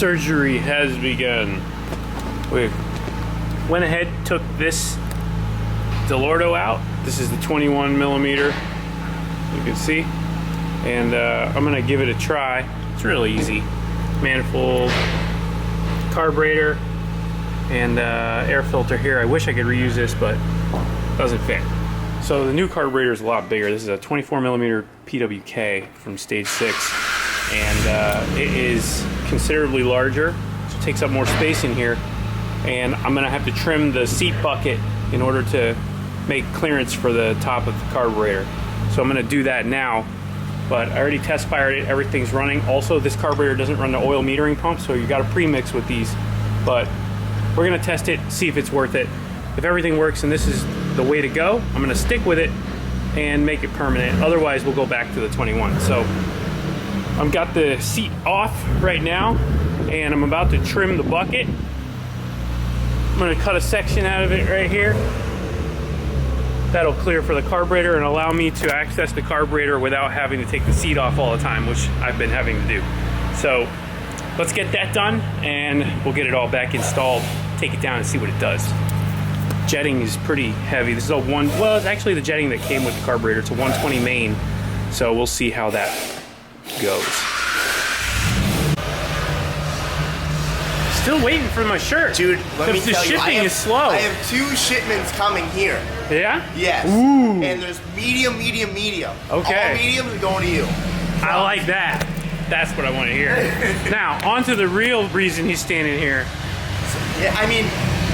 surgery has begun. We went ahead, took this Delorto out. This is the 21 millimeter, you can see. And I'm gonna give it a try. It's really easy. Manifold, carburetor, and air filter here. I wish I could reuse this, but it doesn't fit. So the new carburetor is a lot bigger. This is a 24 millimeter PWK from stage 6. And it is considerably larger, so it takes up more space in here. And I'm gonna have to trim the seat bucket in order to make clearance for the top of the carburetor. So I'm gonna do that now, but I already test fired it, everything's running. Also, this carburetor doesn't run the oil metering pump, so you gotta pre-mix with these. But we're gonna test it, see if it's worth it. If everything works and this is the way to go, I'm gonna stick with it and make it permanent. Otherwise, we'll go back to the 21. So I've got the seat off right now, and I'm about to trim the bucket. I'm gonna cut a section out of it right here. That'll clear for the carburetor and allow me to access the carburetor without having to take the seat off all the time, which I've been having to do. So let's get that done and we'll get it all back installed, take it down and see what it does. Jetting is pretty heavy. This is a well, it's actually the jetting that came with the carburetor. It's a 120 main, so we'll see how that goes. Still waiting for my shirt. Dude, let me tell you, the shipping is slow. I have 2 shipments coming here. Yeah? Yes. Ooh. And there's medium, medium, medium. Okay. All mediums are going to you. I like that. That's what I want to hear. Now, on to the real reason he's standing here. Yeah, I mean,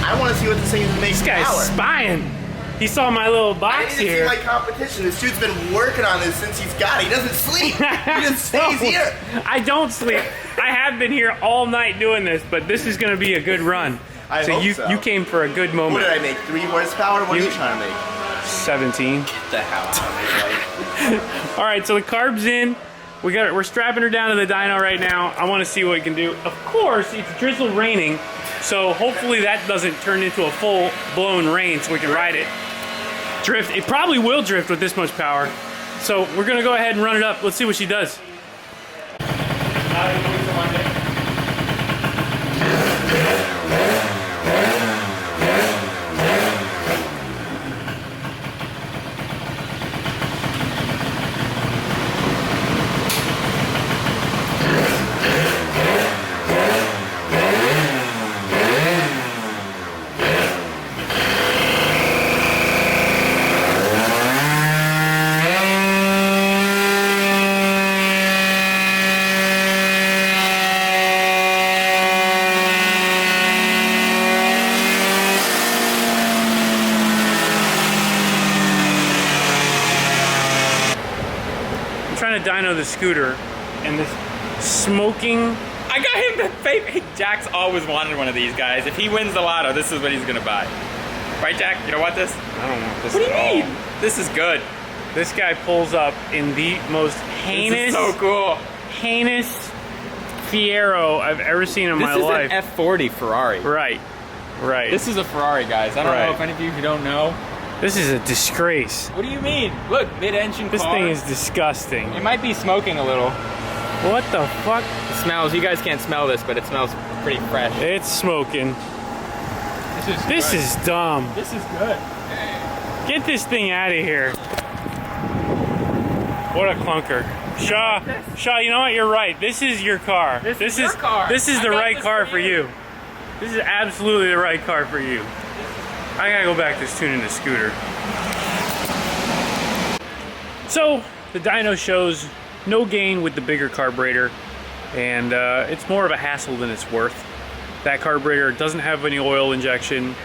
I want to see what this thing is making. This guy's spying. He saw my little box here. I didn't see my competition. This dude's been working on this since he's got it. He doesn't sleep. He just stays here. I don't sleep. I have been here all night doing this, but this is going to be a good run. I hope so. You came for a good moment. What did I make? 3 horsepower? What are you trying to make? 17. Get the hell out of me, All right, so the carb's in. We're strapping her down to the dyno right now. I want to see what we can do. Of course, it's drizzle raining, so hopefully that doesn't turn into a full-blown rain so we can ride it. Drift. It probably will drift with this much power. So we're going to go ahead and run it up. Let's see what she does. Trying to dyno the scooter, and this smoking. I got him the fake. Jack's always wanted one of these guys. If he wins the lotto, this is what he's gonna buy. Right, Jack? You don't want this? I don't want this. What do at you all. mean? This is good. This guy pulls up in the most heinous, This is so cool. heinous Fiero I've ever seen in my life. This is an F40 Ferrari. Right, right. This is a Ferrari, guys. I don't know if any of you who don't know. This is a disgrace. What do you mean? Look, mid-engine car. This thing is disgusting. It might be smoking a little. What the fuck? It smells. You guys can't smell this, but it smells pretty fresh. It's smoking. This is dumb. This is good. Get this thing out of here. What a clunker. Shah, you know what? You're right. This is your car. This is your car. This is the right car for you. This is absolutely the right car for you. I gotta go back to tuning the scooter. So, the dyno shows no gain with the bigger carburetor, and it's more of a hassle than it's worth. That carburetor doesn't have any oil injection.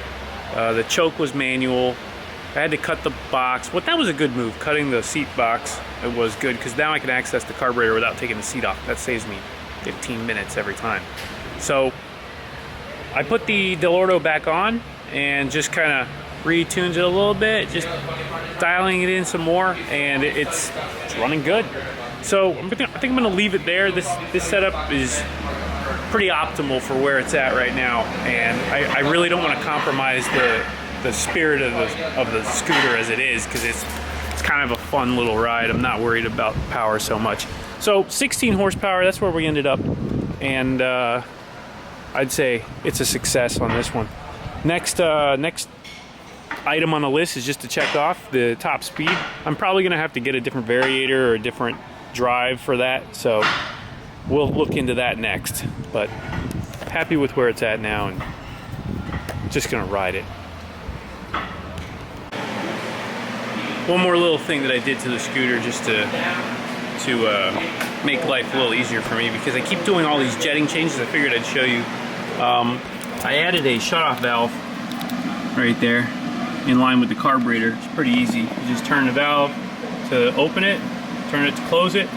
The choke was manual. I had to cut the box. That was a good move, cutting the seat box. It was good, because now I can access the carburetor without taking the seat off. That saves me 15 minutes every time. So, I put the Delorto back on, and just kind of retuned it a little bit, just dialing it in some more, and it's running good. So I think I'm gonna leave it there. This setup is pretty optimal for where it's at right now, and I really don't want to compromise the spirit of the scooter as it is, because it's kind of a fun little ride. I'm not worried about power so much. So 16 horsepower, that's where we ended up, and I'd say it's a success on this one. Next item on the list is just to check off the top speed. I'm probably gonna have to get a different variator or a different drive for that, so we'll look into that next. But happy with where it's at now and just gonna ride it. One more little thing that I did to the scooter just to make life a little easier for me, because I keep doing all these jetting changes. I figured I'd show you. I added a shutoff valve right there in line with the carburetor. It's pretty easy. You just turn the valve to open it, turn it to close it.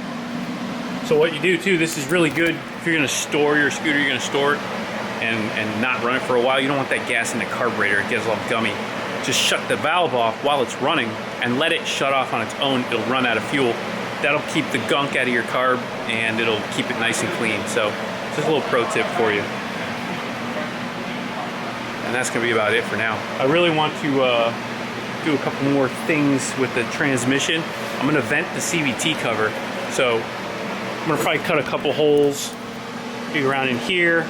So what you do too, this is really good if you're gonna store your scooter, you're gonna store it and not run it for a while. You don't want that gas in the carburetor, it gets all gummy. Just shut the valve off while it's running and let it shut off on its own. It'll run out of fuel. That'll keep the gunk out of your carb and it'll keep it nice and clean. So just a little pro tip for you. And that's gonna be about it for now. I really want to do a couple more things with the transmission. I'm gonna vent the CVT cover. So I'm gonna probably cut a couple holes, maybe around in here.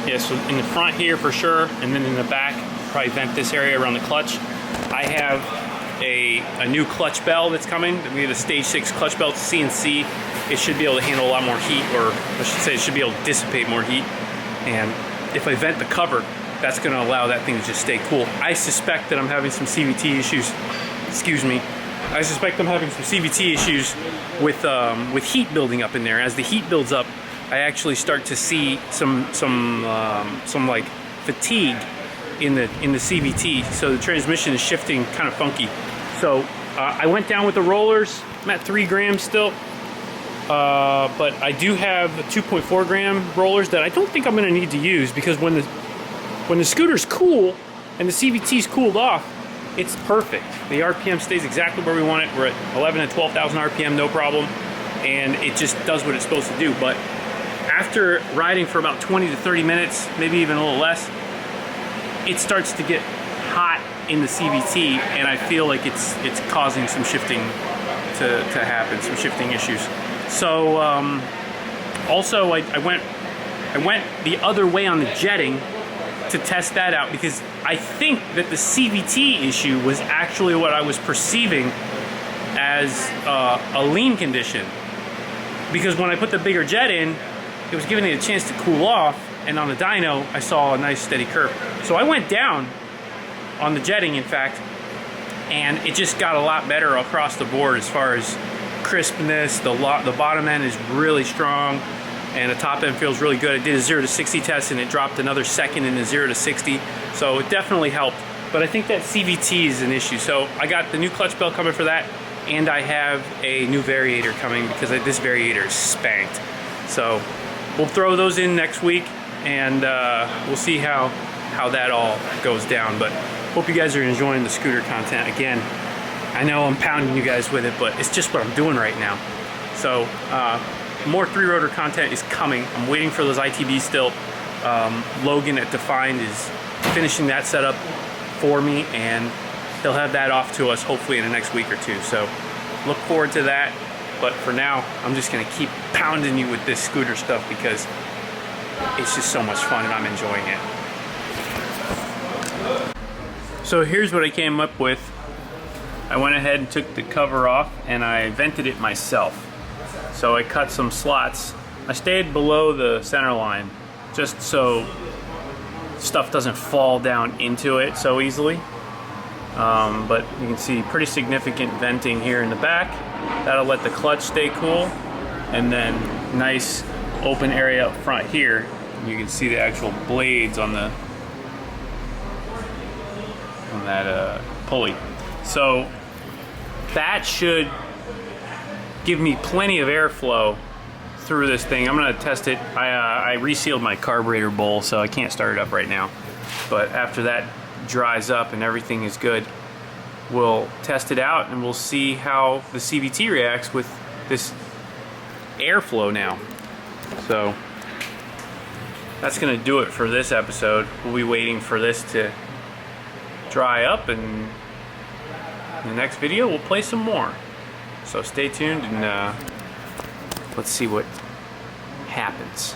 Yeah, so in the front here for sure, and then in the back, probably vent this area around the clutch. I have a new clutch bell that's coming. We have a stage 6 clutch bell, CNC. It should be able to handle a lot more heat, or I should say it should be able to dissipate more heat. And if I vent the cover, that's gonna allow that thing to just stay cool. I suspect that I'm having some CVT issues, excuse me. I suspect I'm having some CVT issues with heat building up in there. As the heat builds up, I actually start to see some like fatigue in the CVT. So the transmission is shifting kind of funky. So I went down with the rollers. I'm at 3 grams still, but I do have 2.4 gram rollers that I don't think I'm going to need to use, because when the scooter's cool and the CVT's cooled off, it's perfect. The RPM stays exactly where we want it. We're at 11 and 12,000 RPM, no problem, and it just does what it's supposed to do. But after riding for about 20 to 30 minutes, maybe even a little less, it starts to get hot in the CVT, and I feel like it's causing some shifting to happen, some shifting issues. So also I went the other way on the jetting to test that out, because I think that the CVT issue was actually what I was perceiving as a lean condition, because when I put the bigger jet in, it was giving it a chance to cool off, and on the dyno I saw a nice steady curve. So I went down on the jetting, in fact, and it just got a lot better across the board as far as crispness. The bottom end is really strong, and the top end feels really good. I did a 0 to 60 test, and it dropped another second in the 0 to 60, so it definitely helped. But I think that CVT is an issue. So I got the new clutch bell coming for that, and I have a new variator coming, because this variator is spanked. So we'll throw those in next week, and we'll see how that all goes down. But hope you guys are enjoying the scooter content. Again, I know I'm pounding you guys with it, but it's just what I'm doing right now. So more 3-rotor content is coming. I'm waiting for those ITBs still. Logan at Defined is finishing that setup for me, and he'll have that off to us hopefully in the next week or two. So look forward to that. But for now, I'm just gonna keep pounding you with this scooter stuff, because it's just so much fun and I'm enjoying it. So here's what I came up with. I went ahead and took the cover off, and I vented it myself. So I cut some slots. I stayed below the center line just so stuff doesn't fall down into it so easily. But you can see pretty significant venting here in the back. That'll let the clutch stay cool, and then nice open area up front here. You can see the actual blades on that pulley. So that should give me plenty of airflow through this thing. I'm gonna test it. I resealed my carburetor bowl, so I can't start it up right now. But after that dries up and everything is good, we'll test it out, and we'll see how the CVT reacts with this airflow now. So that's gonna do it for this episode. We'll be waiting for this to dry up, and in the next video we'll play some more. So stay tuned, and let's see what happens.